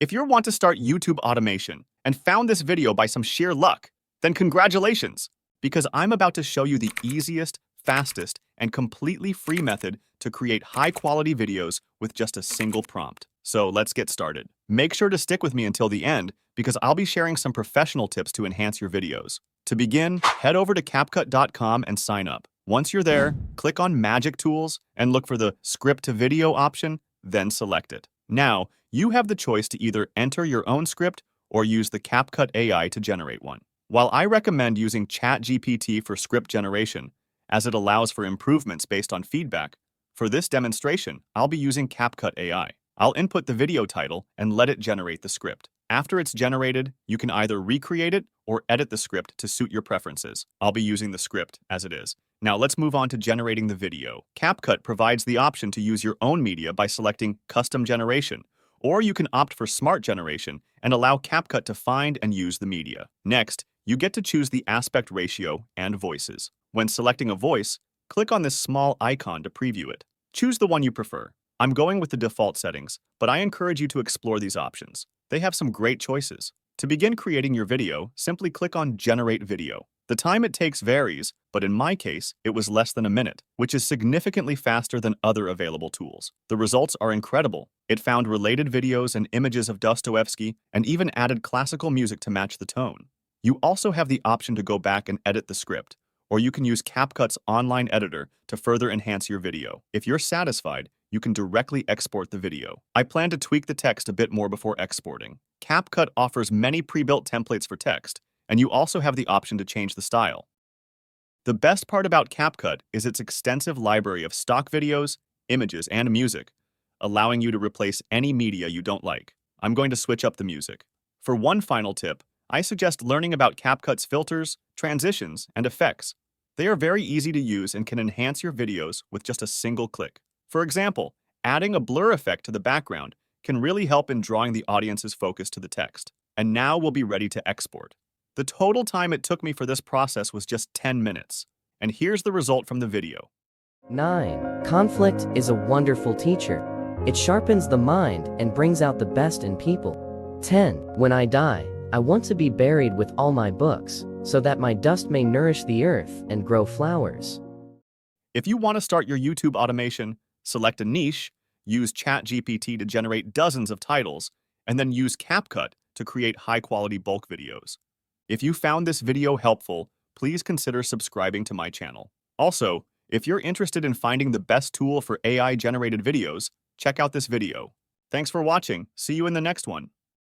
If you want to start YouTube automation and found this video by some sheer luck, then congratulations, because I'm about to show you the easiest, fastest, and completely free method to create high-quality videos with just a single prompt. So let's get started. Make sure to stick with me until the end because I'll be sharing some professional tips to enhance your videos. To begin, head over to Capcut.com and sign up. Once you're there, click on Magic Tools and look for the Script to Video option, then select it. Now, you have the choice to either enter your own script or use the Capcut AI to generate one. While I recommend using ChatGPT for script generation, as it allows for improvements based on feedback, for this demonstration, I'll be using Capcut AI. I'll input the video title and let it generate the script. After it's generated, you can either recreate it or edit the script to suit your preferences. I'll be using the script as it is. Now let's move on to generating the video. Capcut provides the option to use your own media by selecting Custom Generation, or you can opt for Smart Generation and allow Capcut to find and use the media. Next, you get to choose the aspect ratio and voices. When selecting a voice, click on this small icon to preview it. Choose the one you prefer. I'm going with the default settings, but I encourage you to explore these options. They have some great choices. To begin creating your video, simply click on Generate Video. The time it takes varies, but in my case, it was less than a minute, which is significantly faster than other available tools. The results are incredible. It found related videos and images of Dostoevsky and even added classical music to match the tone. You also have the option to go back and edit the script, or you can use Capcut's online editor to further enhance your video. If you're satisfied, you can directly export the video. I plan to tweak the text a bit more before exporting. Capcut offers many pre-built templates for text, and you also have the option to change the style. The best part about Capcut is its extensive library of stock videos, images, and music, allowing you to replace any media you don't like. I'm going to switch up the music. For one final tip, I suggest learning about Capcut's filters, transitions, and effects. They are very easy to use and can enhance your videos with just a single click. For example, adding a blur effect to the background can really help in drawing the audience's focus to the text. And now we'll be ready to export. The total time it took me for this process was just 10 minutes. And here's the result from the video. 9. Conflict is a wonderful teacher. It sharpens the mind and brings out the best in people. 10. When I die, I want to be buried with all my books, so that my dust may nourish the earth and grow flowers. If you want to start your YouTube automation, select a niche, use ChatGPT to generate dozens of titles, and then use Capcut to create high-quality bulk videos. If you found this video helpful, please consider subscribing to my channel. Also, if you're interested in finding the best tool for AI-generated videos, check out this video. Thanks for watching. See you in the next one.